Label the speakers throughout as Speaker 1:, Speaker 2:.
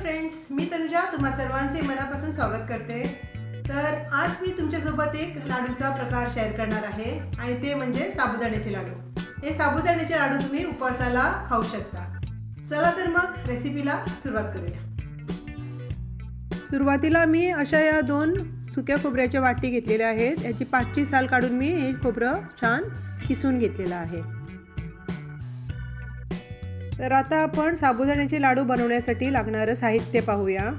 Speaker 1: Friends, मी तनुजा तुम्हा सर्वांचे मनापासून स्वागत करते। तर आज मी तुमच्यासोबत एक लाडूचा प्रकार शेअर करणार आहे आणि ते म्हणजे साबुदाण्याचे लाडू। हे साबुदाण्याचे लाडू तुम्ही उपवासाला खाऊ शकता। चला तर मग रेसिपीला सुरुवात करूया। सुरुवातीला मी अशा या 2 सुक्या खोबऱ्याच्या वाटी घेतलेल्या आहेत। याची पाचची साल काढून मी हे खोबरं छान किसून घेतलेलं आहे। तर आता आपण साबुदाण्याचे लाडू बनवण्यासाठी लागणारे साहित्य पाहूया।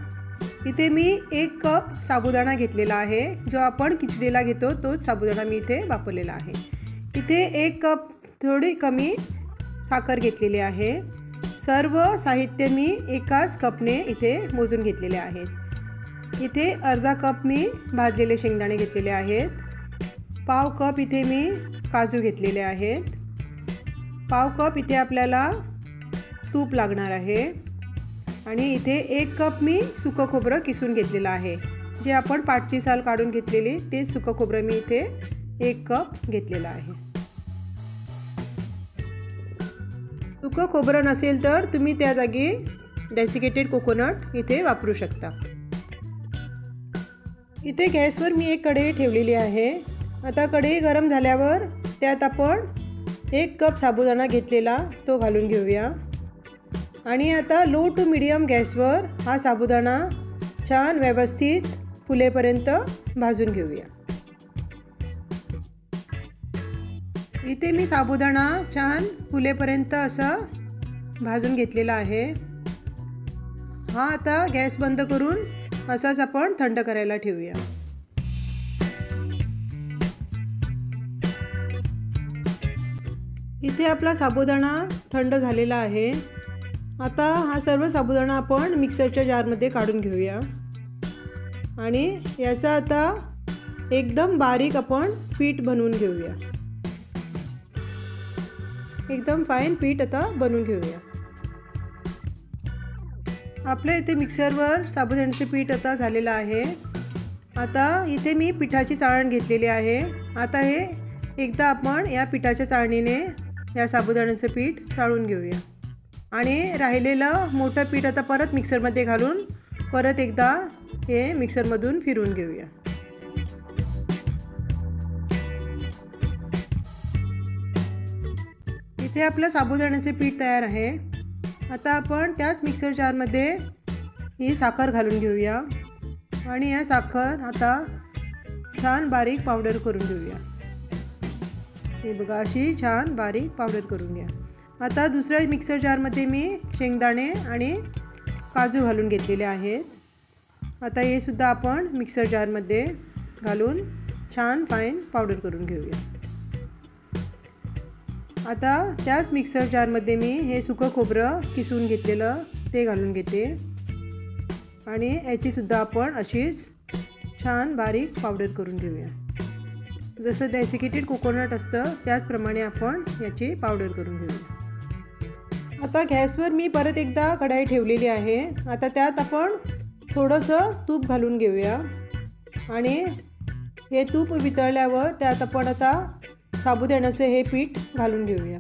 Speaker 1: इथे मी 1 कप साबुदाणा घेतलेला आहे। जो आपण खिचडीला घेतो तोच साबुदाणा मी इथे वापरलेला आहे। इथे 1 कप थोडी कमी साखर घेतलेली आहे। सर्व साहित्य मी एकाच कपने इथे मोजून घेतलेले आहेत। इथे अर्धा कप मी भाजलेले शेंगदाणे घेतलेले आहेत। पाव कप इथे मी काजू घेतलेले आहेत। पाव कप इथे आपल्याला तूप लागणार आहे आणि इथे 1 कप मी सुकं खोबरं किसून घेतलेलं आहे। जे आपण पाचची साल काढून घेतलेली ते सुकं खोबरं मी इथे 1 कप घेतलेलं आहे। सुकं खोबरं नसेल तर तुम्ही त्या जागी डेसिकेटेड कोकोनट इथे वापरू शकता। इथे गॅसवर मी एक कढई ठेवलेली आहे। आता कढई गरम झाल्यावर त्यात आपण 1 कप साबुदाणा घेतलेला तो घालून घेऊया आणि आता लो टू मीडियम गॅसवर हा साबुदाणा छान व्यवस्थित फुलेपर्यंत भाजून घेऊया। इथे मी साबुदाणा छान फुलेपर्यंत असा भाजून घेतलेला आहे। हा आता गॅस बंद करून असाच आपण थंड करायला ठेवूया। इथे आपला साबुदाणा थंड झालेला आहे। आता हा सर्व साबुदाणा आपण मिक्सरच्या जारमध्ये काढून घेऊया आणि याचा आता एकदम बारीक आपण पीठ बनवून घेऊया। एकदम फाईन पीठ आता बनवून घेऊया। आपल्या इथे मिक्सरवर साबुदाण्याचे पीठ आता झालेलं आहे। आता इथे मी पिठाची चाळण घेतलेली आहे। आता हे एकदा आपण या पिठाच्या चाळणीने या साबुदाण्याचं पीठ चाळून घेऊया आणि राहिलेलं मोठं पीठ आता परत मिक्सरमध्ये घालून परत एकदा हे मिक्सरमधून फिरवून घेऊया। इथे आपलं साबुदाण्याचे पीठ तयार आहे। आता आपण त्याच मिक्सर जारमध्ये ही साखर घालून घेऊया आणि या साखर आता छान बारीक पावडर करून घेऊया। हे बघा, अशी छान बारीक पावडर करून घ्या। आता दुसऱ्या मिक्सर जारमध्ये मी शेंगदाणे आणि काजू घालून घेतलेले आहेत। आता हे सुद्धा आपण मिक्सर जारमध्ये घालून छान फाईन पावडर करून घेऊया। आता त्याच मिक्सर जारमध्ये मी हे सुकं खोबरं किसून घेतलेलं ते घालून घेते आणि याची सुद्धा आपण अशीच छान बारीक पावडर करून घेऊया। जसं डेसिकेटेड कोकोनट असतं त्याचप्रमाणे आपण याची पावडर करून घेऊया। आता गॅसवर मी परत एकदा कढई ठेवलेली आहे। आता त्यात आपण थोडंसं तूप घालून घेऊया आणि हे तूप वितळल्यावर त्यात आपण आता साबुदाण्याचे हे पीठ घालून घेऊया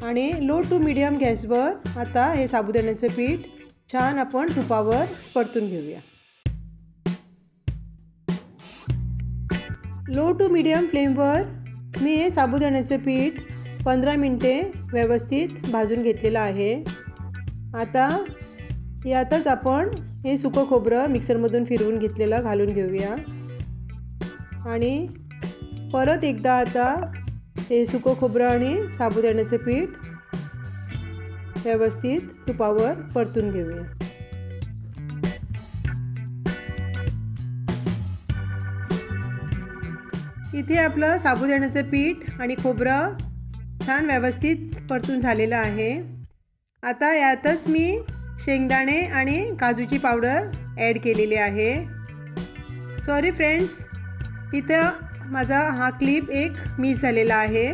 Speaker 1: आणि लो टू मीडियम गॅसवर आता हे साबुदाण्याचे पीठ छान आपण तुपावर परतून घेऊया। लो टू मीडियम फ्लेमवर मी हे साबुदाण्याचे पीठ 15 मिनिटे व्यवस्थित भाजून घेतलेलं आहे। आता यातच आपण हे सुकं खोबरं मिक्सरमधून फिरवून घेतलेलं घालून घेऊया आणि परत एकदा आता हे सुकं खोबरं आणि साबुदाण्याचे पीठ व्यवस्थित तुपावर परतून घेऊया। इथे आपलं साबुदाण्याचं पीठ आणि खोबरं छान व्यवस्थित परतून झालेलं आहे। आता यातच मी शेंगदाणे आणि काजूची पावडर ॲड केलेली आहे। सॉरी फ्रेंड्स, इथं माझा हा क्लिप एक मिस झालेला आहे।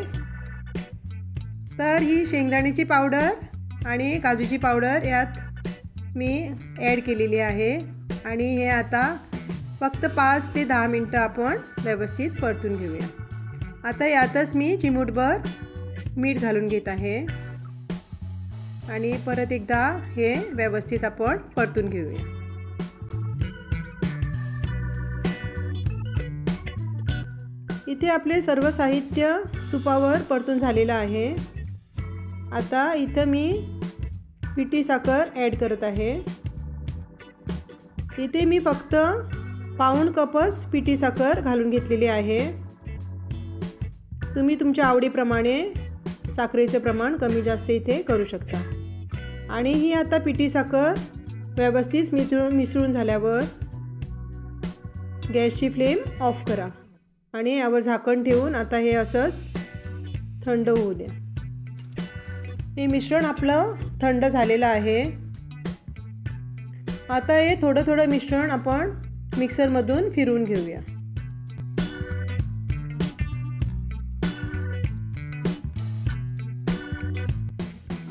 Speaker 1: तर ही शेंगदाण्याची पावडर आणि काजूची पावडर यात मी ॲड केलेली आहे आणि हे आता फक्त 5 ते 10 मिनटं आपण व्यवस्थित परतून घेऊया। आता यातच मी चिमूटभर मीठ घालून घेत आहे आणि परत एकदा हे व्यवस्थित आपण परतून घेऊया। इथे आपले सर्व साहित्य तुपावर परतून झालेलं आहे। आता इथं मी पिठी साखर ॲड करत आहे। इथे मी फक्त पाऊण कपच पिठी साखर घालून घेतलेली आहे। तुम्ही तुमच्या आवडीप्रमाणे साखरेचे प्रमाण कमी जास्त इथे करू शकता। आणि ही आता पिठी साखर व्यवस्थित मिसळून झाल्यावर गॅसची फ्लेम ऑफ करा आणि यावर झाकण ठेवून आता हे असंच थंड होऊ द्या। हे मिश्रण आपलं थंड झालेलं आहे। आता हे थोडं थोडं मिश्रण आपण मिक्सरमधून फिरवून घेऊया।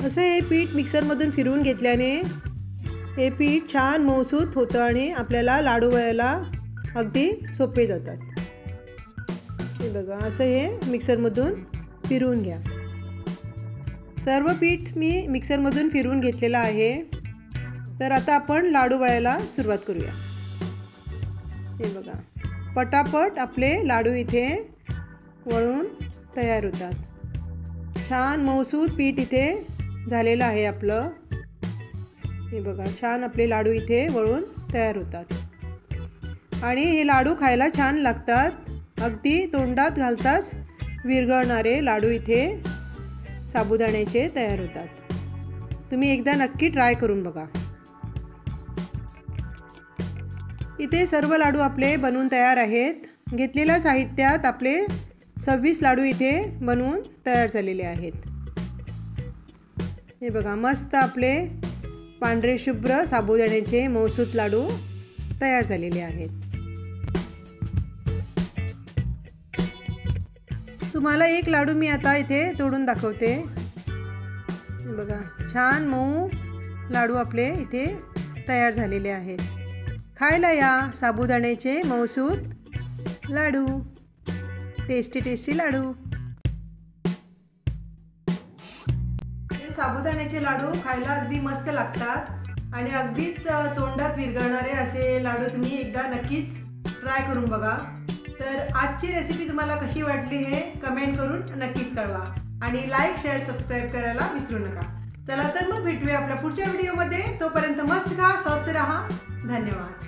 Speaker 1: असं हे पीठ मिक्सरमधून फिरवून घेतल्याने हे पीठ छान मऊसूत होतं आणि आपल्याला लाडू वळायला अगदी सोपे जातात। हे बघा, असं हे मिक्सरमधून फिरवून घ्या। सर्व पीठ मी मिक्सरमधून फिरवून घेतलेलं आहे। तर आता आपण लाडू वळायला सुरुवात करूया। हे बघा, पटापट आपले लाडू इथे वळून तयार होतात। छान मऊसूत पीठ इथे झालेलं आहे आपलं। हे बघा, छान आपले लाडू इथे वळून तयार होतात आणि हे लाडू खायला छान लागतात। अगदी तोंडात घालताच विरघळणारे लाडू इथे साबुदाण्याचे तयार होतात। तुम्ही एकदा नक्की ट्राय करून बघा। इथे सर्व लाडू आपले बनवून तयार आहेत। घेतलेल्या साहित्यात आपले 26 लाडू इथे बनवून तयार झालेले आहेत। हे बघा, मस्त आपले पांढरे शुभ्र साबुदाण्याचे मऊसूत लाडू तयार झालेले आहेत। तुम्हाला एक लाडू मी आता इथे तोडून दाखवते। हे बघा, छान मऊ लाडू आपले इथे तयार झालेले आहेत। खायला या साबुदाण्याचे मऊसूत लाडू, टेस्टी टेस्टी लाडू। हे साबुदाण्याचे लाडू खायला अगदी मस्त लागतात आणि अगदीच तोंडात विरघळणारे असे लाडू तुम्ही एकदा नक्कीच ट्राय करून बघा। तर आजची रेसिपी तुम्हाला कशी वाटली हे कमेंट करून नक्कीच कळवा आणि लाईक, शेअर, सबस्क्राईब करायला विसरू नका। चला तर मग भेटूया आपल्या पुढच्या व्हिडिओमध्ये। तोपर्यंत मस्त खा, स्वस्थ राहा। धन्यवाद।